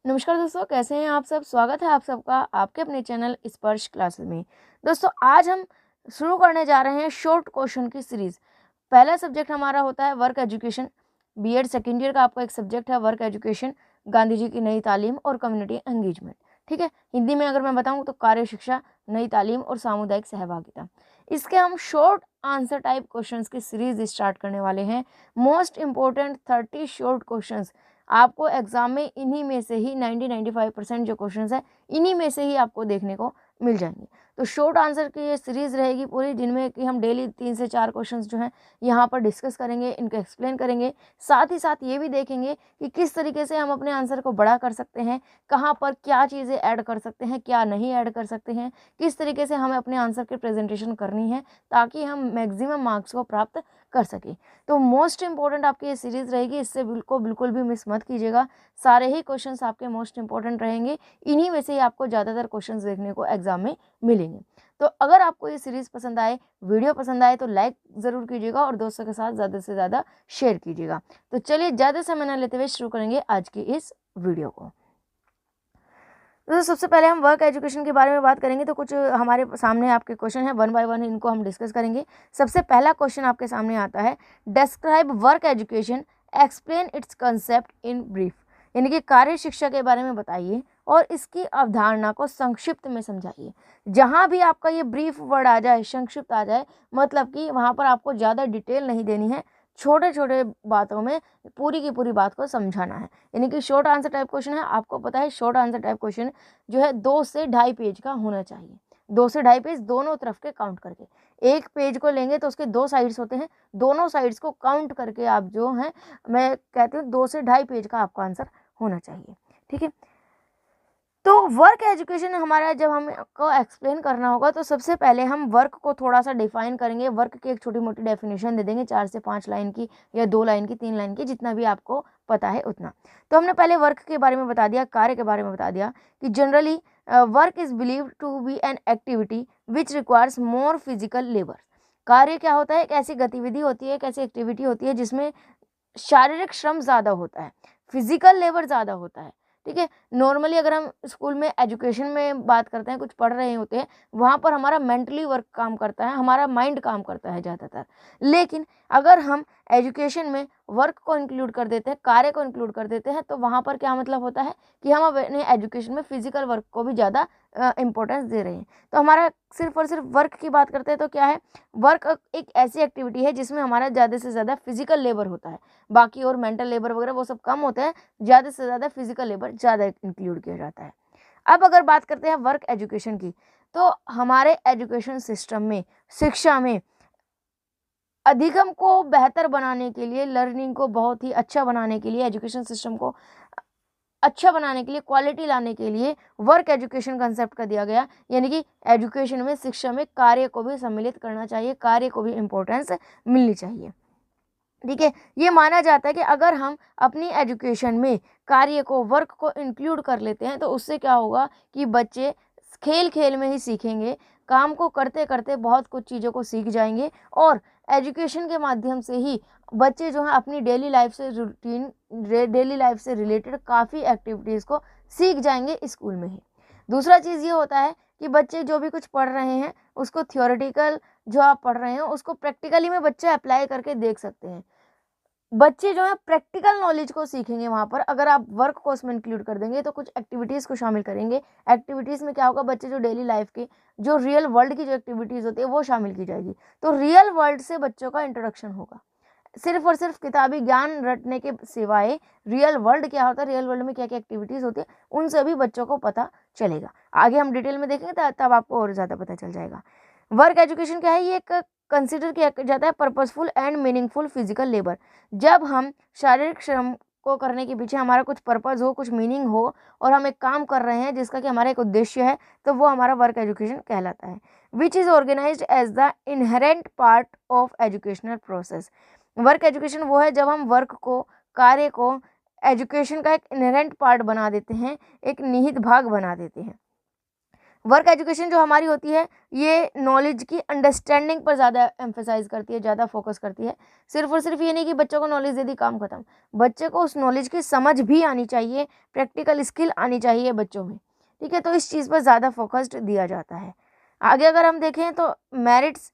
नमस्कार दोस्तों, कैसे हैं आप सब। स्वागत है आप सबका आपके अपने चैनल स्पर्श क्लासेस में। दोस्तों, आज हम शुरू करने जा रहे हैं शॉर्ट क्वेश्चन की सीरीज। पहला सब्जेक्ट हमारा होता है work education. BEd second year का आपका एक सब्जेक्ट है वर्क एजुकेशन, गांधी जी की नई तालीम और कम्युनिटी एंगेजमेंट। ठीक है, हिंदी में अगर मैं बताऊं तो कार्य शिक्षा, नई तालीम और सामुदायिक सहभागिता। इसके हम शॉर्ट आंसर टाइप क्वेश्चंस की सीरीज स्टार्ट करने वाले हैं। मोस्ट इंपॉर्टेंट 30 शॉर्ट क्वेश्चंस आपको एग्जाम में इन्हीं में से ही 90-95% जो क्वेश्चंस है इन्हीं में से ही आपको देखने को मिल जाएंगे। तो शॉर्ट आंसर की ये सीरीज रहेगी पूरी, जिनमें कि हम डेली 3 से 4 क्वेश्चंस जो हैं यहाँ पर डिस्कस करेंगे, इनको एक्सप्लेन करेंगे। साथ ही साथ ये भी देखेंगे कि किस तरीके से हम अपने आंसर को बड़ा कर सकते हैं, कहाँ पर क्या चीज़ें ऐड कर सकते हैं, क्या नहीं ऐड कर सकते हैं, किस तरीके से हमें अपने आंसर की प्रेजेंटेशन करनी है ताकि हम मैक्सिमम मार्क्स को प्राप्त कर सकें। तो मोस्ट इंपॉर्टेंट आपकी ये सीरीज रहेगी, इससे बिल्कुल भी मिस मत कीजिएगा। सारे ही क्वेश्चंस आपके मोस्ट इंपॉर्टेंट रहेंगे, इन्हीं में से ही आपको ज़्यादातर क्वेश्चंस देखने को एग्जाम में मिलेंगे। तो अगर आपको ये सीरीज पसंद आए, वीडियो पसंद आए तो लाइक ज़रूर कीजिएगा और दोस्तों के साथ ज़्यादा से ज़्यादा शेयर कीजिएगा। तो चलिए ज़्यादा समय न लेते हुए शुरू करेंगे आज की इस वीडियो को। तो सबसे पहले हम वर्क एजुकेशन के बारे में बात करेंगे। तो कुछ हमारे सामने आपके क्वेश्चन है, वन बाय वन इनको हम डिस्कस करेंगे। सबसे पहला क्वेश्चन आपके सामने आता है, describe work education, explain it's concept in brief. यानी कि कार्य शिक्षा के बारे में बताइए और इसकी अवधारणा को संक्षिप्त में समझाइए। जहाँ भी आपका ये ब्रीफ वर्ड आ जाए, संक्षिप्त आ जाए, मतलब कि वहाँ पर आपको ज़्यादा डिटेल नहीं देनी है, छोटे छोटे बातों में पूरी की पूरी बात को समझाना है। यानी कि शॉर्ट आंसर टाइप क्वेश्चन है। आपको पता है शॉर्ट आंसर टाइप क्वेश्चन जो है 2 से ढाई पेज का होना चाहिए। 2 से ढाई पेज दोनों तरफ के काउंट करके। एक पेज को लेंगे तो उसके 2 साइड्स होते हैं, दोनों साइड्स को काउंट करके आप जो है, मैं कहती हूँ 2 से ढाई पेज का आपका आंसर होना चाहिए। ठीक है, तो वर्क एजुकेशन हमारा जब हमको एक्सप्लेन करना होगा तो सबसे पहले हम वर्क को थोड़ा सा डिफाइन करेंगे। वर्क की एक छोटी मोटी डेफिनेशन दे देंगे, 4 से 5 लाइन की या 2 लाइन की, 3 लाइन की, जितना भी आपको पता है उतना। तो हमने पहले वर्क के बारे में बता दिया, कार्य के बारे में बता दिया कि generally work is believed to be an activity which requires more physical labour. कार्य क्या होता है? एक ऐसी गतिविधि होती है, एक ऐसी एक्टिविटी होती है जिसमें शारीरिक श्रम ज़्यादा होता है, फिजिकल लेबर ज़्यादा होता है। ठीक है, नॉर्मली अगर हम स्कूल में एजुकेशन में बात करते हैं, कुछ पढ़ रहे होते हैं, वहाँ पर हमारा मेंटली वर्क काम करता है, हमारा माइंड काम करता है ज़्यादातर। लेकिन अगर हम एजुकेशन में वर्क को इंक्लूड कर देते हैं, कार्य को इंक्लूड कर देते हैं, तो वहाँ पर क्या मतलब होता है कि हम अपने एजुकेशन में फिजिकल वर्क को भी ज़्यादा इंपॉर्टेंस दे रहे हैं। तो हमारा सिर्फ और सिर्फ वर्क की बात करते हैं तो क्या है, वर्क एक ऐसी एक्टिविटी है जिसमें हमारा ज़्यादा से ज़्यादा फिजिकल लेबर होता है। बाकी और मेंटल लेबर वगैरह वो सब कम होते हैं, ज़्यादा से ज़्यादा फिजिकल लेबर ज़्यादा इंक्लूड किया जाता है। अब अगर बात करते हैं वर्क एजुकेशन की, तो हमारे एजुकेशन सिस्टम में, शिक्षा में अधिगम को बेहतर बनाने के लिए, लर्निंग को बहुत ही अच्छा बनाने के लिए, एजुकेशन सिस्टम को अच्छा बनाने के लिए, क्वालिटी लाने के लिए वर्क एजुकेशन कंसेप्ट का दिया गया। यानी कि एजुकेशन में, शिक्षा में कार्य को भी सम्मिलित करना चाहिए, कार्य को भी इम्पोर्टेंस मिलनी चाहिए। ठीक है, ये माना जाता है कि अगर हम अपनी एजुकेशन में कार्य को, वर्क को इंक्लूड कर लेते हैं तो उससे क्या होगा कि बच्चे खेल खेल में ही सीखेंगे, काम को करते करते बहुत कुछ चीज़ों को सीख जाएंगे और एजुकेशन के माध्यम से ही बच्चे जो हैं अपनी डेली लाइफ से डेली लाइफ से रिलेटेड काफ़ी एक्टिविटीज़ को सीख जाएंगे स्कूल में ही। दूसरा चीज़ ये होता है कि बच्चे जो भी कुछ पढ़ रहे हैं उसको थियोरेटिकल, जो आप पढ़ रहे हैं उसको प्रैक्टिकली में बच्चे अप्लाई करके देख सकते हैं। बच्चे जो है प्रैक्टिकल नॉलेज को सीखेंगे वहाँ पर। अगर आप वर्क को उसमें इंक्लूड कर देंगे तो कुछ एक्टिविटीज़ को शामिल करेंगे। एक्टिविटीज़ में क्या होगा, बच्चे जो डेली लाइफ के, जो रियल वर्ल्ड की जो एक्टिविटीज़ होती है वो शामिल की जाएगी। तो रियल वर्ल्ड से बच्चों का इंट्रोडक्शन होगा। सिर्फ और सिर्फ किताबी ज्ञान रटने के सिवाय रियल वर्ल्ड क्या होता है, रियल वर्ल्ड में क्या क्या एक्टिविटीज़ होती है, उन सभी बच्चों को पता चलेगा। आगे हम डिटेल में देखेंगे तब आपको और ज़्यादा पता चल जाएगा। वर्क एजुकेशन क्या है, ये एक कंसिडर किया जाता है purposeful and meaningful physical labour. जब हम शारीरिक श्रम को करने के पीछे हमारा कुछ पर्पज़ हो, कुछ मीनिंग हो और हम एक काम कर रहे हैं जिसका कि हमारा एक उद्देश्य है, तो वो हमारा वर्क एजुकेशन कहलाता है। Which is organised as the inherent part of educational process. Work education वो है जब हम वर्क को, कार्य को एजुकेशन का एक इनहेरेंट पार्ट बना देते हैं, एक निहित भाग बना देते हैं। वर्क एजुकेशन जो हमारी होती है ये नॉलेज की अंडरस्टैंडिंग पर ज़्यादा एम्फेसाइज करती है, ज़्यादा फोकस करती है। सिर्फ और सिर्फ ये नहीं कि बच्चों को नॉलेज दे दी काम खत्म, बच्चे को उस नॉलेज की समझ भी आनी चाहिए, प्रैक्टिकल स्किल आनी चाहिए बच्चों में, ठीक है। तो इस चीज़ पर ज़्यादा फोकस्ड दिया जाता है। आगे अगर हम देखें तो मेरिट्स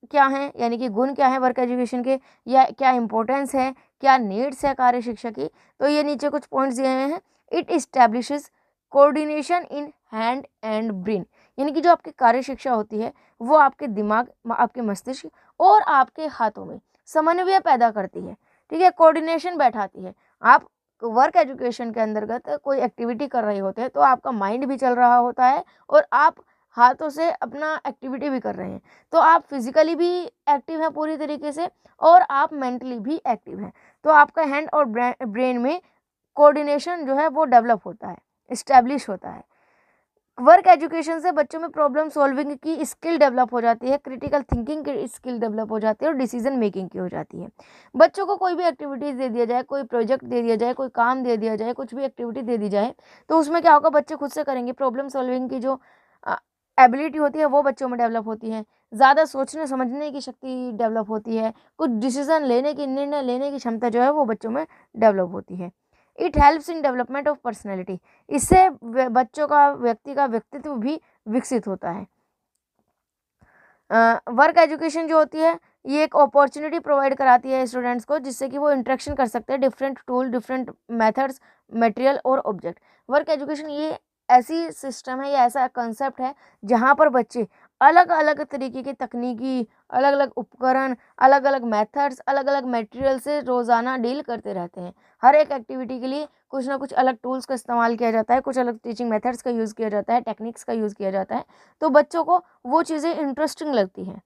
क्या हैं, यानी कि गुण क्या है वर्क एजुकेशन के, या क्या इंपॉर्टेंस है, क्या नीड्स है कार्य शिक्षा की, तो ये नीचे कुछ पॉइंट्स दिए हुए हैं। It establishes coordination in hand and brain, यानी कि जो आपकी कार्य शिक्षा होती है वो आपके दिमाग, आपके मस्तिष्क और आपके हाथों में समन्वय पैदा करती है, ठीक है, कोऑर्डिनेशन बैठाती है। आप वर्क एजुकेशन के अंतर्गत कोई एक्टिविटी कर रहे होते हैं तो आपका माइंड भी चल रहा होता है और आप हाथों से अपना एक्टिविटी भी कर रहे हैं, तो आप फिजिकली भी एक्टिव हैं पूरी तरीके से और आप मेंटली भी एक्टिव हैं। तो आपका हैंड और ब्रेन में कोऑर्डिनेशन जो है वो डेवलप होता है, इस्टेब्लिश होता है। वर्क एजुकेशन से बच्चों में प्रॉब्लम सॉल्विंग की स्किल डेवलप हो जाती है, क्रिटिकल थिंकिंग की स्किल डेवलप हो जाती है और डिसीजन मेकिंग की हो जाती है। बच्चों को कोई भी एक्टिविटीज़ दे दिया जाए, कोई प्रोजेक्ट दे दिया जाए, कोई काम दे दिया जाए, कुछ भी एक्टिविटी दे दी जाए, तो उसमें क्या होगा, बच्चे खुद से करेंगे। प्रॉब्लम सॉल्विंग की जो एबिलिटी होती है वो बच्चों में डेवलप होती है, ज़्यादा सोचने समझने की शक्ति डेवलप होती है, कुछ डिसीजन लेने की, निर्णय लेने की क्षमता जो है वो बच्चों में डेवलप होती है। It helps in development of personality, इससे बच्चों का, व्यक्ति का व्यक्तित्व भी विकसित होता है। वर्क एजुकेशन जो होती है ये एक अपॉर्चुनिटी प्रोवाइड कराती है स्टूडेंट्स को, जिससे कि वो इंटरेक्शन कर सकते हैं different tool, different methods, material और ऑब्जेक्ट। वर्क एजुकेशन ये ऐसी सिस्टम है, या ऐसा कंसेप्ट है जहाँ पर बच्चे अलग अलग तरीके की तकनीकी, अलग अलग उपकरण, अलग अलग मेथड्स, अलग अलग मटेरियल से रोज़ाना डील करते रहते हैं। हर एक एक्टिविटी के लिए कुछ ना कुछ अलग टूल्स का इस्तेमाल किया जाता है, कुछ अलग टीचिंग मेथड्स का यूज़ किया जाता है, टेक्निक्स का यूज़ किया जाता है, तो बच्चों को वो चीज़ें इंटरेस्टिंग लगती हैं।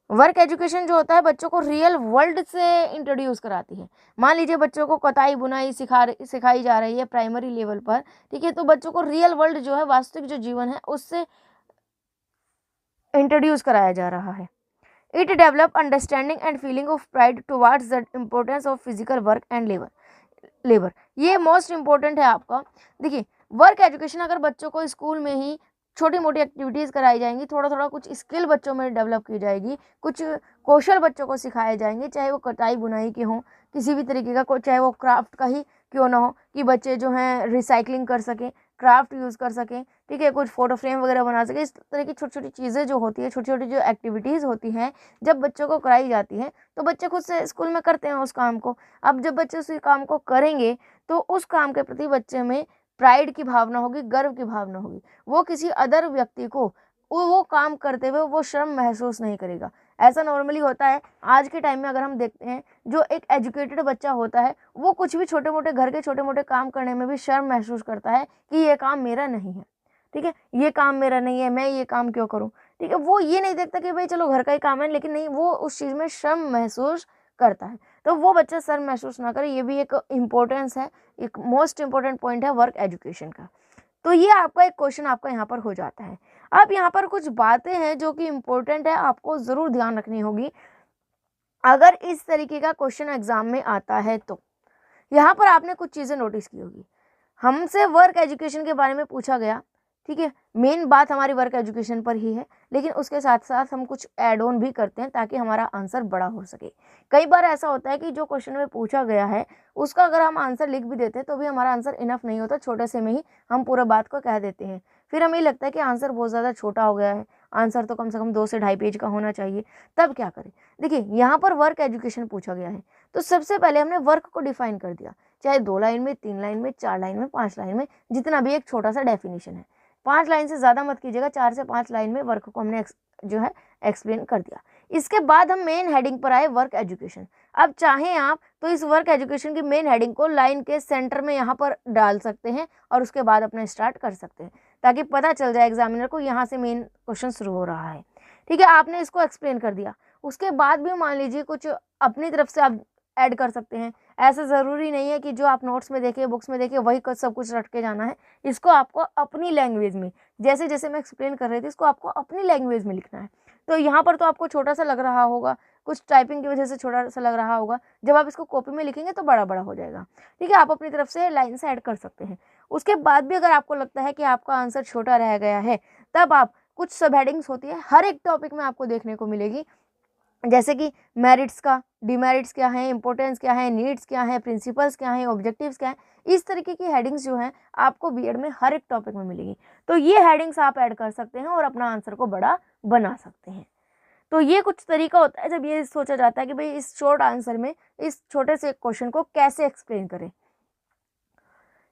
वर्क एजुकेशन जो होता है बच्चों को रियल वर्ल्ड से इंट्रोड्यूस कराती है। मान लीजिए बच्चों को कताई बुनाई सिखाई जा रही है प्राइमरी लेवल पर, ठीक है, तो बच्चों को रियल वर्ल्ड जो है, वास्तविक जो जीवन है उससे इंट्रोड्यूस कराया जा रहा है। It develop understanding and feeling of pride towards the importance of physical work and labour, ये मोस्ट इम्पोर्टेंट है आपका। देखिए, वर्क एजुकेशन अगर बच्चों को स्कूल में ही छोटी मोटी एक्टिविटीज़ कराई जाएंगी, थोड़ा थोड़ा कुछ स्किल बच्चों में डेवलप की जाएगी, कुछ कौशल बच्चों को सिखाए जाएंगे, चाहे वो कटाई बुनाई के हों, किसी भी तरीके का, चाहे वो क्राफ्ट का ही क्यों ना हो, कि बच्चे जो हैं रिसाइकलिंग कर सकें, क्राफ्ट यूज़ कर सकें, ठीक है, कुछ फोटो फ्रेम वगैरह बना सकें। इस तरह की छोटी छोटी चीज़ें जो होती है, छोटी छोटी जो एक्टिविटीज़ होती हैं, जब बच्चों को कराई जाती हैं तो बच्चे खुद से स्कूल में करते हैं उस काम को। अब जब बच्चे उस काम को करेंगे तो उस काम के प्रति बच्चे में प्राइड की भावना होगी, गर्व की भावना होगी। वो किसी अदर व्यक्ति को वो काम करते हुए वो शर्म महसूस नहीं करेगा। ऐसा नॉर्मली होता है आज के टाइम में। अगर हम देखते हैं, जो एक एजुकेटेड बच्चा होता है वो कुछ भी छोटे मोटे घर के छोटे मोटे काम करने में भी शर्म महसूस करता है कि ये काम मेरा नहीं है, ठीक है, ये काम मेरा नहीं है, मैं ये काम क्यों करूं, ठीक है। वो ये नहीं देखता कि भाई चलो घर का ही काम है, लेकिन नहीं, वो उस चीज़ में शर्म महसूस करता है। तो वो बच्चा शर्म महसूस ना करे, ये भी एक इम्पोर्टेंस है, एक मोस्ट इम्पोर्टेंट पॉइंट है वर्क एजुकेशन का। तो ये आपका एक क्वेश्चन आपका यहाँ पर हो जाता है। अब यहाँ पर कुछ बातें हैं जो कि इम्पोर्टेंट है, आपको ज़रूर ध्यान रखनी होगी अगर इस तरीके का क्वेश्चन एग्जाम में आता है। तो यहाँ पर आपने कुछ चीज़ें नोटिस की होगी। हमसे वर्क एजुकेशन के बारे में पूछा गया, ठीक है, मेन बात हमारी वर्क एजुकेशन पर ही है, लेकिन उसके साथ साथ हम कुछ ऐड ऑन भी करते हैं ताकि हमारा आंसर बड़ा हो सके। कई बार ऐसा होता है कि जो क्वेश्चन में पूछा गया है उसका अगर हम आंसर लिख भी देते हैं तो भी हमारा आंसर इनफ नहीं होता, छोटे से में ही हम पूरा बात को कह देते हैं। फिर हमें लगता है कि आंसर बहुत ज़्यादा छोटा हो गया है, आंसर तो कम से कम 2 से ढाई पेज का होना चाहिए, तब क्या करें। देखिए, यहाँ पर वर्क एजुकेशन पूछा गया है तो सबसे पहले हमने वर्क को डिफाइन कर दिया, चाहे 2 लाइन में, 3 लाइन में, 4 लाइन में, 5 लाइन में, जितना भी एक छोटा सा डेफिनेशन है। 5 लाइन से ज़्यादा मत कीजिएगा, 4 से 5 लाइन में वर्क को हमने जो है एक्सप्लेन कर दिया। इसके बाद हम मेन हेडिंग पर आए, वर्क एजुकेशन। अब चाहें आप तो इस वर्क एजुकेशन की मेन हेडिंग को लाइन के सेंटर में यहाँ पर डाल सकते हैं और उसके बाद अपना स्टार्ट कर सकते हैं, ताकि पता चल जाए एग्जामिनर को यहाँ से मेन क्वेश्चन शुरू हो रहा है, ठीक है। आपने इसको एक्सप्लेन कर दिया, उसके बाद भी मान लीजिए कुछ अपनी तरफ से आप ऐड कर सकते हैं। ऐसा ज़रूरी नहीं है कि जो आप नोट्स में देखे, बुक्स में देखे, वही सब कुछ रट के जाना है। इसको आपको अपनी लैंग्वेज में, जैसे जैसे मैं एक्सप्लेन कर रही थी, इसको आपको अपनी लैंग्वेज में लिखना है। तो यहाँ पर तो आपको छोटा सा लग रहा होगा, कुछ टाइपिंग की वजह से छोटा सा लग रहा होगा, जब आप इसको कॉपी में लिखेंगे तो बड़ा बड़ा हो जाएगा, ठीक है। आप अपनी तरफ से लाइन से ऐड कर सकते हैं। उसके बाद भी अगर आपको लगता है कि आपका आंसर छोटा रह गया है, तब आप कुछ सब हेडिंग्स होती है हर एक टॉपिक में आपको देखने को मिलेगी, जैसे कि मेरिट्स का, डिमेरिट्स क्या है, इंपॉर्टेंस क्या है, नीड्स क्या है, प्रिंसिपल्स क्या है, ऑब्जेक्टिव्स क्या है, इस तरीके की हेडिंग्स जो हैं आपको बीएड में हर एक टॉपिक में मिलेगी। तो ये हेडिंग्स आप ऐड कर सकते हैं और अपना आंसर को बड़ा बना सकते हैं। तो ये कुछ तरीका होता है जब ये सोचा जाता है कि भाई इस शॉर्ट आंसर में इस छोटे से क्वेश्चन को कैसे एक्सप्लेन करें।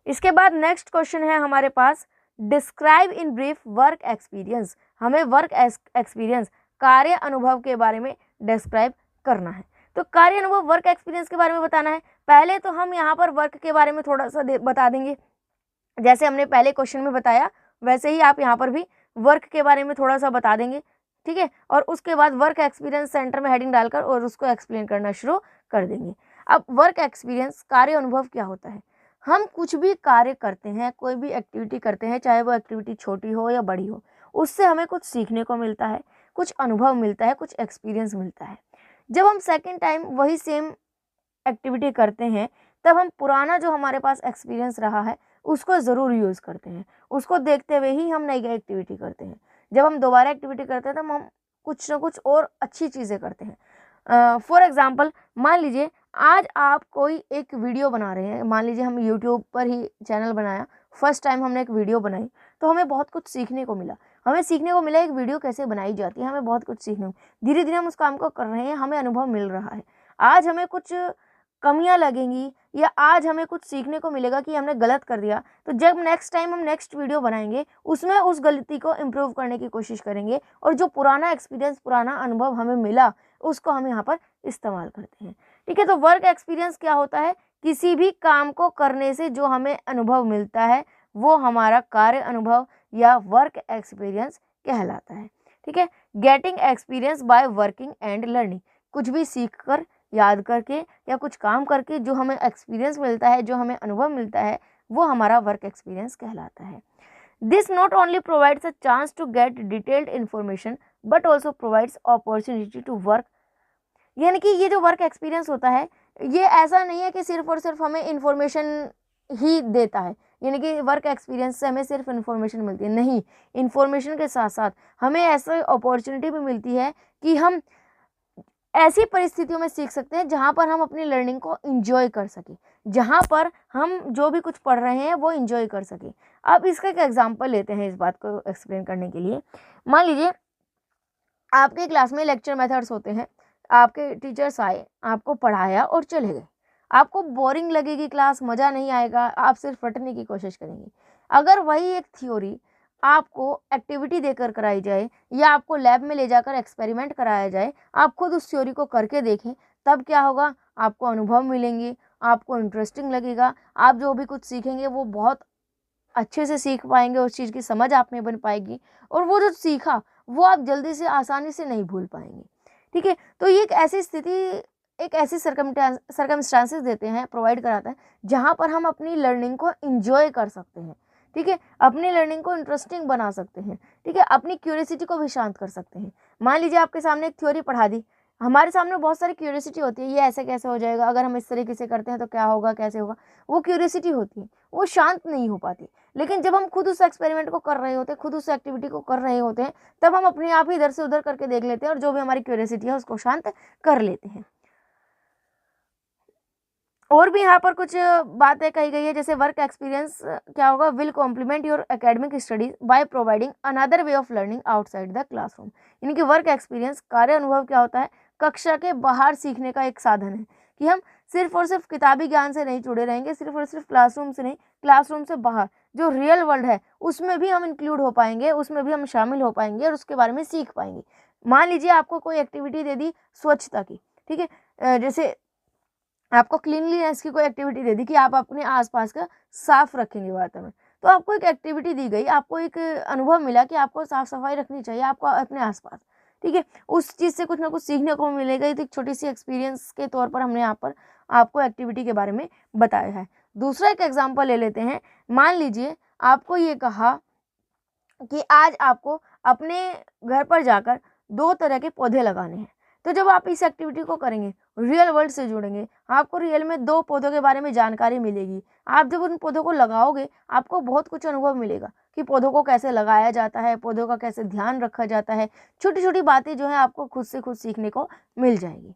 इसके बाद नेक्स्ट क्वेश्चन है हमारे पास, describe in brief work experience. हमें वर्क एक्सपीरियंस, कार्य अनुभव के बारे में डिस्क्राइब करना है। तो कार्य अनुभव, वर्क एक्सपीरियंस के बारे में बताना है। पहले तो हम यहाँ पर वर्क के बारे में थोड़ा सा बता देंगे, जैसे हमने पहले क्वेश्चन में बताया वैसे ही आप यहाँ पर भी वर्क के बारे में थोड़ा सा बता देंगे, ठीक है। और उसके बाद वर्क एक्सपीरियंस सेंटर में हेडिंग डालकर और उसको एक्सप्लेन करना शुरू कर देंगे। अब वर्क एक्सपीरियंस, कार्य अनुभव क्या होता है? हम कुछ भी कार्य करते हैं, कोई भी एक्टिविटी करते हैं, चाहे वो एक्टिविटी छोटी हो या बड़ी हो, उससे हमें कुछ सीखने को मिलता है, कुछ अनुभव मिलता है, कुछ एक्सपीरियंस मिलता है। जब हम सेकेंड टाइम वही सेम एक्टिविटी करते हैं, तब हम पुराना जो हमारे पास एक्सपीरियंस रहा है उसको ज़रूर यूज़ करते हैं, उसको देखते हुए ही हम नई एक्टिविटी करते हैं। जब हम दोबारा एक्टिविटी करते हैं तब हम कुछ ना कुछ और अच्छी चीज़ें करते हैं। फॉर एग्ज़ाम्पल, मान लीजिए आज आप कोई एक वीडियो बना रहे हैं, मान लीजिए हम यूट्यूब पर ही चैनल बनाया, फर्स्ट टाइम हमने एक वीडियो बनाई, तो हमें बहुत कुछ सीखने को मिला। हमें सीखने को मिला एक वीडियो कैसे बनाई जाती है, हमें बहुत कुछ सीखने को, धीरे धीरे हम उस काम को कर रहे हैं, हमें अनुभव मिल रहा है। आज हमें कुछ कमियां लगेंगी या आज हमें कुछ सीखने को मिलेगा कि हमने गलत कर दिया, तो जब नेक्स्ट टाइम हम नेक्स्ट वीडियो बनाएंगे उसमें उस गलती को इम्प्रूव करने की कोशिश करेंगे और जो पुराना एक्सपीरियंस, पुराना अनुभव हमें मिला उसको हम यहाँ पर इस्तेमाल करते हैं, ठीक है। तो वर्क एक्सपीरियंस क्या होता है? किसी भी काम को करने से जो हमें अनुभव मिलता है वो हमारा कार्य अनुभव या वर्क एक्सपीरियंस कहलाता है, ठीक है। Getting experience by working and learning, कुछ भी सीख कर, याद करके या कुछ काम करके जो हमें एक्सपीरियंस मिलता है, जो हमें अनुभव मिलता है, वो हमारा वर्क एक्सपीरियंस कहलाता है। This not only provides a chance to get detailed information but also provides opportunity to work, यानी कि ये जो वर्क एक्सपीरियंस होता है ये ऐसा नहीं है कि सिर्फ और सिर्फ हमें इन्फॉर्मेशन ही देता है, यानी कि वर्क एक्सपीरियंस से हमें सिर्फ इन्फॉर्मेशन मिलती है, नहीं, इन्फॉर्मेशन के साथ साथ हमें ऐसा अपॉर्चुनिटी भी मिलती है कि हम ऐसी परिस्थितियों में सीख सकते हैं जहाँ पर हम अपनी लर्निंग को एंजॉय कर सकें, जहाँ पर हम जो भी कुछ पढ़ रहे हैं वो एंजॉय कर सकें। अब इसका एक एग्जांपल लेते हैं इस बात को एक्सप्लेन करने के लिए। मान लीजिए आपके क्लास में लेक्चर मेथड्स होते हैं, आपके टीचर्स आए, आपको पढ़ाया और चले गए, आपको बोरिंग लगेगी क्लास, मज़ा नहीं आएगा, आप सिर्फ रटने की कोशिश करेंगे। अगर वही एक थ्योरी आपको एक्टिविटी देकर कराई जाए या आपको लैब में ले जाकर एक्सपेरिमेंट कराया जाए, आप खुद उस थ्योरी को करके देखें, तब क्या होगा? आपको अनुभव मिलेंगे, आपको इंटरेस्टिंग लगेगा, आप जो भी कुछ सीखेंगे वो बहुत अच्छे से सीख पाएंगे, उस चीज़ की समझ आप में बन पाएगी और वो जो सीखा वो आप जल्दी से, आसानी से नहीं भूल पाएंगे, ठीक है। तो ये एक ऐसी स्थिति, एक ऐसी सर्कमस्टांसेस देते हैं, प्रोवाइड कराता है जहाँ पर हम अपनी लर्निंग को एंजॉय कर सकते हैं, ठीक है, अपनी लर्निंग को इंटरेस्टिंग बना सकते हैं, ठीक है, अपनी क्यूरियोसिटी को भी शांत कर सकते हैं। मान लीजिए आपके सामने एक थ्योरी पढ़ा दी, हमारे सामने बहुत सारी क्यूरियोसिटी होती है, ये ऐसे कैसे हो जाएगा, अगर हम इस तरीके से करते हैं तो क्या होगा, कैसे होगा, वो क्यूरियोसिटी होती है, वो शांत नहीं हो पाती। लेकिन जब हम खुद उस एक्सपेरिमेंट को कर रहे होते हैं, खुद उस एक्टिविटी को कर रहे होते हैं, तब हम अपने आप ही इधर से उधर करके देख लेते हैं और जो भी हमारी क्यूरियोसिटी है उसको शांत कर लेते हैं। और भी यहाँ पर कुछ बातें कही गई है, जैसे वर्क एक्सपीरियंस क्या होगा? Will complement your academic studies by providing another way of learning outside the classroom, यानी कि वर्क एक्सपीरियंस, कार्य अनुभव क्या होता है? कक्षा के बाहर सीखने का एक साधन है कि हम सिर्फ और सिर्फ किताबी ज्ञान से नहीं जुड़े रहेंगे, सिर्फ और सिर्फ क्लासरूम से नहीं, क्लासरूम से बाहर जो रियल वर्ल्ड है उसमें भी हम इंक्लूड हो पाएंगे, उसमें भी हम शामिल हो पाएंगे और उसके बारे में सीख पाएंगे। मान लीजिए आपको कोई एक्टिविटी दे दी स्वच्छता की, ठीक है, जैसे आपको क्लीनलीनेस की कोई एक्टिविटी दे दी कि आप अपने आसपास का साफ रखेंगे वातावरण, तो आपको एक एक्टिविटी दी गई, आपको एक अनुभव मिला कि आपको साफ सफाई रखनी चाहिए आपको अपने आसपास, ठीक है, उस चीज़ से कुछ ना कुछ सीखने को मिलेगा। तो एक छोटी सी एक्सपीरियंस के तौर पर हमने यहाँ पर आपको एक्टिविटी के बारे में बताया है। दूसरा एक एग्जाम्पल ले लेते हैं। मान लीजिए आपको ये कहा कि आज आपको अपने घर पर जाकर 2 तरह के पौधे लगाने हैं, तो जब आप इस एक्टिविटी को करेंगे रियल वर्ल्ड से जुड़ेंगे, आपको रियल में 2 पौधों के बारे में जानकारी मिलेगी। आप जब उन पौधों को लगाओगे आपको बहुत कुछ अनुभव मिलेगा कि पौधों को कैसे लगाया जाता है, पौधों का कैसे ध्यान रखा जाता है। छोटी-छोटी बातें जो है आपको खुद से खुद सीखने को मिल जाएगी,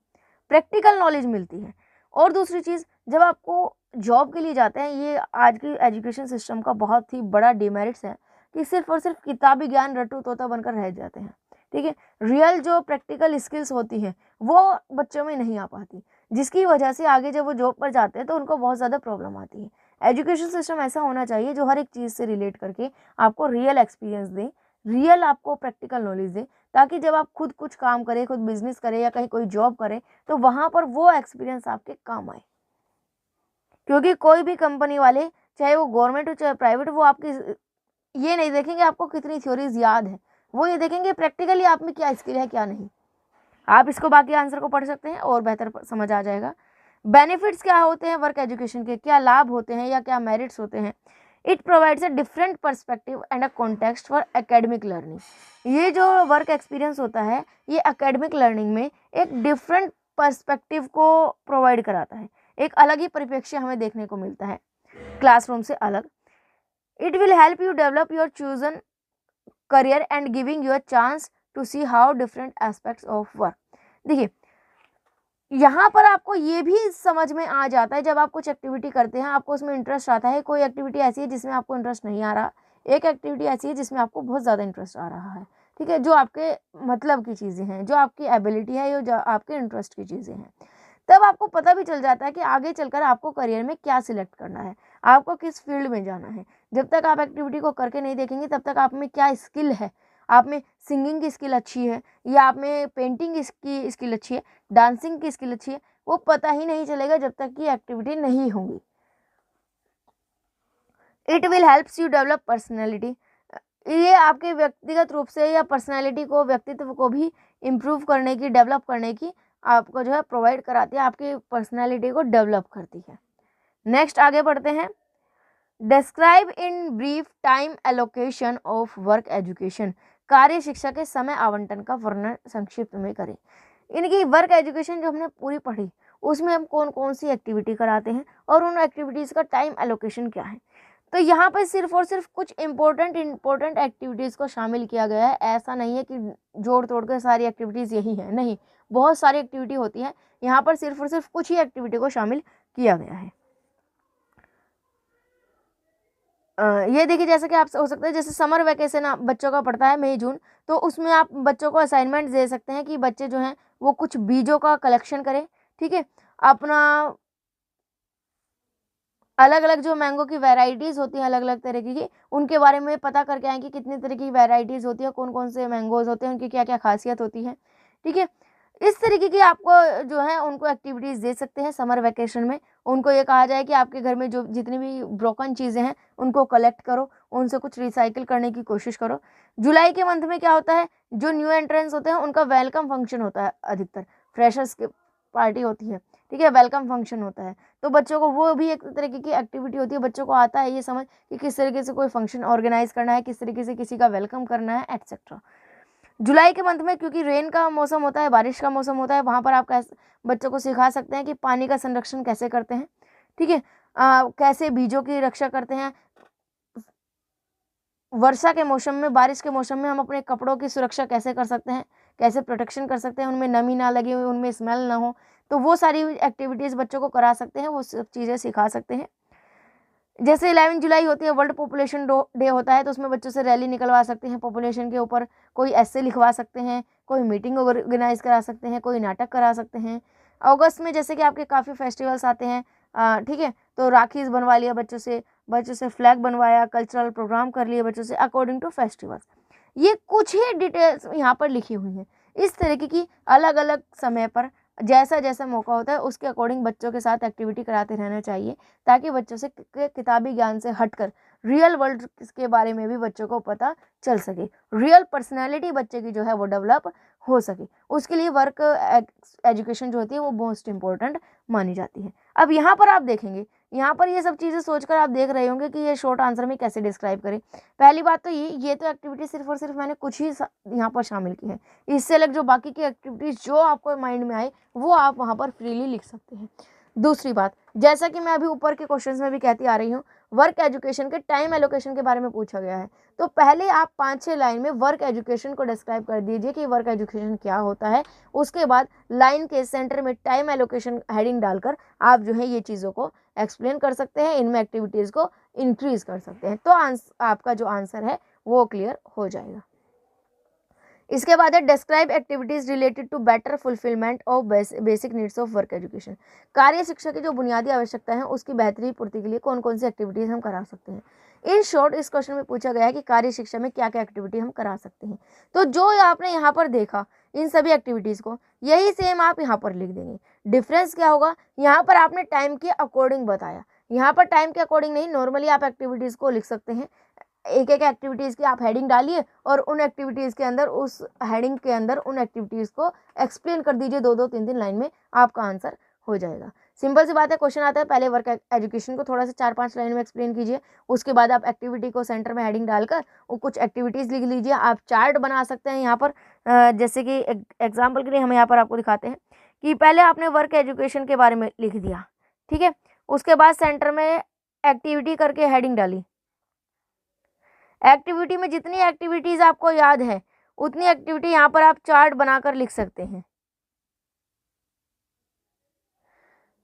प्रैक्टिकल नॉलेज मिलती है। और दूसरी चीज़, जब आपको जॉब के लिए जाते हैं, ये आज की एजुकेशन सिस्टम का बहुत ही बड़ा डिमेरिट्स है कि सिर्फ़ और सिर्फ़ किताबी ज्ञान रट्टू तोता बनकर रह जाते हैं, ठीक है। रियल जो प्रैक्टिकल स्किल्स होती हैं वो बच्चों में नहीं आ पाती, जिसकी वजह से आगे जब वो जॉब पर जाते हैं तो उनको बहुत ज़्यादा प्रॉब्लम आती है। एजुकेशन सिस्टम ऐसा होना चाहिए जो हर एक चीज़ से रिलेट करके आपको रियल एक्सपीरियंस दे, रियल आपको प्रैक्टिकल नॉलेज दे, ताकि जब आप खुद कुछ काम करें, खुद बिज़नेस करें या कहीं कोई जॉब करें तो वहाँ पर वो एक्सपीरियंस आपके काम आए। क्योंकि कोई भी कंपनी वाले, चाहे वो गवर्नमेंट हो चाहे प्राइवेट, वो आपकी ये नहीं देखेंगे आपको कितनी थ्योरीज याद है, वो ये देखेंगे प्रैक्टिकली आप में क्या स्किल है क्या नहीं। आप इसको बाकी आंसर को पढ़ सकते हैं और बेहतर समझ आ जाएगा। बेनिफिट्स क्या होते हैं वर्क एजुकेशन के, क्या लाभ होते हैं या क्या मेरिट्स होते हैं। It provides a different perspective and a context for academic learning. ये जो वर्क एक्सपीरियंस होता है ये एकेडमिक लर्निंग में एक डिफरेंट पर्सपेक्टिव को प्रोवाइड कराता है, एक अलग ही परिप्रेक्ष्य हमें देखने को मिलता है क्लासरूम से अलग। It will help you develop your chosen career and giving you a chance to see how different aspects of work. देखिए यहाँ पर आपको ये भी समझ में आ जाता है, जब आप कुछ एक्टिविटी करते हैं आपको उसमें इंटरेस्ट आता है। कोई एक्टिविटी ऐसी है जिसमें आपको इंटरेस्ट नहीं आ रहा, एक एक्टिविटी ऐसी है जिसमें आपको बहुत ज़्यादा इंटरेस्ट आ रहा है, ठीक है, जो आपके मतलब की चीज़ें हैं, जो आपकी एबिलिटी है, जो आपके इंटरेस्ट की चीज़ें हैं। तब आपको पता भी चल जाता है कि आगे चलकर आपको करियर में क्या सिलेक्ट करना है, आपको किस फील्ड में जाना है। जब तक आप एक्टिविटी को करके नहीं देखेंगे तब तक आप में क्या स्किल है, आप में सिंगिंग की स्किल अच्छी है या आप में पेंटिंग की स्किल अच्छी है, डांसिंग की स्किल अच्छी है, वो पता ही नहीं चलेगा जब तक कि एक्टिविटी नहीं होगी। It will helps you develop personality. ये आपके व्यक्तिगत रूप से या पर्सनैलिटी को, व्यक्तित्व को भी इम्प्रूव करने की, डेवलप करने की आपको जो है प्रोवाइड कराती है, आपकी पर्सनैलिटी को डेवलप करती है। नेक्स्ट आगे बढ़ते हैं। Describe in brief time allocation of work education. कार्य शिक्षा के समय आवंटन का वर्णन संक्षिप्त में करें। इनकी वर्क एजुकेशन जो हमने पूरी पढ़ी उसमें हम कौन कौन सी एक्टिविटी कराते हैं और उन एक्टिविटीज़ का टाइम एलोकेशन क्या है। तो यहाँ पर सिर्फ और सिर्फ कुछ इम्पोर्टेंट एक्टिविटीज़ को शामिल किया गया है। ऐसा नहीं है कि जोड़ तोड़ कर सारी एक्टिविटीज़ यही है, नहीं, बहुत सारी एक्टिविटी होती है। यहाँ पर सिर्फ और सिर्फ कुछ ही एक्टिविटी को शामिल किया गया है। ये देखिए, जैसे कि आप हो सकता है जैसे समर वैकेशन आप बच्चों का पड़ता है मई जून, तो उसमें आप बच्चों को असाइनमेंट दे सकते हैं कि बच्चे जो हैं वो कुछ बीजों का कलेक्शन करें, ठीक है। अपना अलग अलग जो मैंगो की वैरायटीज़ होती हैं अलग अलग तरीके की, उनके बारे में पता करके आएँ कि कितनी तरह की वैरायटीज़ होती है, कौन कौन से मैंगोज़ होते हैं, उनकी क्या क्या खासियत होती है, ठीक है। इस तरीके की आपको जो है उनको एक्टिविटीज़ दे सकते हैं समर वैकेशन में। उनको ये कहा जाए कि आपके घर में जो जितनी भी ब्रोकन चीज़ें हैं उनको कलेक्ट करो, उनसे कुछ रिसाइकिल करने की कोशिश करो। जुलाई के मंथ में क्या होता है, जो न्यू एंट्रेंस होते हैं उनका वेलकम फंक्शन होता है, अधिकतर फ्रेशर्स की पार्टी होती है, ठीक है, वेलकम फंक्शन होता है। तो बच्चों को वो भी एक तरीके की एक्टिविटी होती है, बच्चों को आता है ये समझ कि किस तरीके से कोई फंक्शन ऑर्गेनाइज करना है, किस तरीके से किसी का वेलकम करना है, एटसेट्रा। जुलाई के मंथ में क्योंकि रेन का मौसम होता है, बारिश का मौसम होता है, वहाँ पर आप कैसे बच्चों को सिखा सकते हैं कि पानी का संरक्षण कैसे करते हैं, ठीक है, कैसे बीजों की रक्षा करते हैं। वर्षा के मौसम में, बारिश के मौसम में हम अपने कपड़ों की सुरक्षा कैसे कर सकते हैं, कैसे प्रोटेक्शन कर सकते हैं, उनमें नमी ना लगी हुई, उनमें स्मेल ना हो, तो वो सारी एक्टिविटीज़ बच्चों को करा सकते हैं, वो सब चीज़ें सिखा सकते हैं। जैसे 11 जुलाई होती है, वर्ल्ड पॉपुलेशन डे होता है, तो उसमें बच्चों से रैली निकलवा सकते हैं, पॉपुलेशन के ऊपर कोई ऐसे लिखवा सकते हैं, कोई मीटिंग ऑर्गेनाइज करा सकते हैं, कोई नाटक करा सकते हैं। अगस्त में जैसे कि आपके काफ़ी फेस्टिवल्स आते हैं, ठीक है, तो राखीज़ बनवा लिया बच्चों से फ्लैग बनवाया, कल्चरल प्रोग्राम कर लिए बच्चों से अकॉर्डिंग टू फेस्टिवल्स। ये कुछ ही डिटेल्स यहाँ पर लिखी हुई हैं। इस तरीके की अलग अलग समय पर जैसा जैसा मौका होता है उसके अकॉर्डिंग बच्चों के साथ एक्टिविटी कराते रहना चाहिए, ताकि बच्चों से किताबी ज्ञान से हटकर रियल वर्ल्ड के बारे में भी बच्चों को पता चल सके, रियल पर्सनैलिटी बच्चे की जो है वो डेवलप हो सके। उसके लिए वर्क एजुकेशन जो होती है वो मोस्ट इम्पोर्टेंट मानी जाती है। अब यहाँ पर आप देखेंगे यहाँ पर ये सब चीज़ें सोचकर आप देख रहे होंगे कि ये शॉर्ट आंसर में कैसे डिस्क्राइब करें। पहली बात तो ये तो एक्टिविटी सिर्फ और सिर्फ मैंने कुछ ही यहाँ पर शामिल की है। इससे अलग जो बाकी की एक्टिविटीज़ जो आपको माइंड में आए वो आप वहाँ पर फ्रीली लिख सकते हैं। दूसरी बात, जैसा कि मैं अभी ऊपर के क्वेश्चंस में भी कहती आ रही हूँ, वर्क एजुकेशन के टाइम एलोकेशन के बारे में पूछा गया है। तो पहले आप 5-6 लाइन में वर्क एजुकेशन को डिस्क्राइब कर दीजिए कि वर्क एजुकेशन क्या होता है। उसके बाद लाइन के सेंटर में टाइम एलोकेशन हेडिंग डालकर आप जो है ये चीज़ों को एक्सप्लेन कर सकते हैं, इनमें एक्टिविटीज़ को इंक्रीज कर सकते हैं। तो आपका जो आंसर है वो क्लियर हो जाएगा। इसके बाद है describe activities related to better fulfilment of basic needs of work education. कार्य शिक्षा की जो बुनियादी आवश्यकता है उसकी बेहतरी पूर्ति के लिए कौन कौन सी एक्टिविटीज हम करा सकते हैं। इन शॉर्ट इस क्वेश्चन में पूछा गया है कि कार्य शिक्षा में क्या क्या एक्टिविटी हम करा सकते हैं। तो जो आपने यहाँ पर देखा इन सभी एक्टिविटीज़ को, यही सेम आप यहाँ पर लिख देंगे। डिफरेंस क्या होगा, यहाँ पर आपने टाइम के अकॉर्डिंग बताया, यहाँ पर टाइम के अकॉर्डिंग नहीं, नॉर्मली आप एक्टिविटीज़ को लिख सकते हैं। एक एक एक्टिविटीज़ की आप हेडिंग डालिए और उन एक्टिविटीज़ के अंदर, उस हेडिंग के अंदर उन एक्टिविटीज़ को एक्सप्लेन कर दीजिए 2-2 3-3 लाइन में, आपका आंसर हो जाएगा। सिंपल सी बात है। क्वेश्चन आता है पहले वर्क एजुकेशन को थोड़ा सा 4-5 लाइन में एक्सप्लेन कीजिए, उसके बाद आप एक्टिविटी को सेंटर में हेडिंग डालकर वो कुछ एक्टिविटीज़ लिख लीजिए। आप चार्ट बना सकते हैं यहाँ पर, जैसे कि एग्जाम्पल के लिए हम यहाँ पर आपको दिखाते हैं कि पहले आपने वर्क एजुकेशन के बारे में लिख दिया, ठीक है। उसके बाद सेंटर में एक्टिविटी करके हेडिंग डाली। एक्टिविटी में जितनी एक्टिविटीज़ आपको याद है उतनी एक्टिविटी यहाँ पर आप चार्ट बनाकर लिख सकते हैं,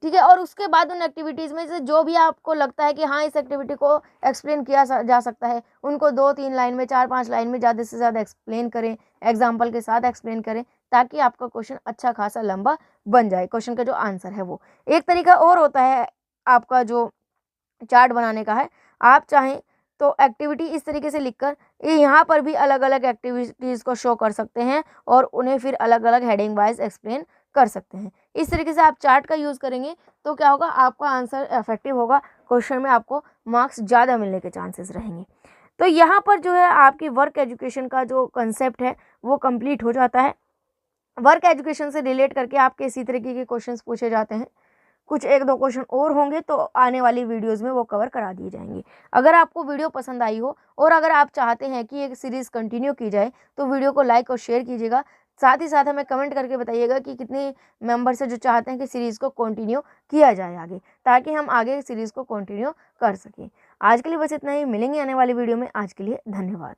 ठीक है। और उसके बाद उन एक्टिविटीज़ में से जो भी आपको लगता है कि हाँ इस एक्टिविटी को एक्सप्लेन किया जा सकता है, उनको 2-3 लाइन में, 4-5 लाइन में ज़्यादा से ज़्यादा एक्सप्लेन करें, एग्जाम्पल के साथ एक्सप्लेन करें, ताकि आपका क्वेश्चन अच्छा खासा लंबा बन जाए। क्वेश्चन का जो आंसर है वो एक तरीका और होता है आपका जो चार्ट बनाने का है। आप चाहें तो एक्टिविटी इस तरीके से लिखकर यहाँ पर भी अलग अलग एक्टिविटीज़ को शो कर सकते हैं और उन्हें फिर अलग अलग हेडिंग वाइज एक्सप्लेन कर सकते हैं। इस तरीके से आप चार्ट का यूज़ करेंगे तो क्या होगा, आपका आंसर इफेक्टिव होगा, क्वेश्चन में आपको मार्क्स ज़्यादा मिलने के चांसेस रहेंगे। तो यहाँ पर जो है आपकी वर्क एजुकेशन का जो कंसेप्ट है वो कंप्लीट हो जाता है। वर्क एजुकेशन से रिलेट करके आपके इसी तरीके के क्वेश्चंस पूछे जाते हैं। कुछ 1-2 क्वेश्चन और होंगे तो आने वाली वीडियोस में वो कवर करा दिए जाएंगे। अगर आपको वीडियो पसंद आई हो और अगर आप चाहते हैं कि एक सीरीज़ कंटिन्यू की जाए तो वीडियो को लाइक और शेयर कीजिएगा। साथ ही साथ हमें कमेंट करके बताइएगा कि कितने मेंबर्स हैं जो चाहते हैं कि सीरीज़ को कंटिन्यू किया जाए आगे, ताकि हम आगे सीरीज़ को कंटिन्यू कर सकें। आज के लिए बस इतना ही, मिलेंगे आने वाली वीडियो में। आज के लिए धन्यवाद।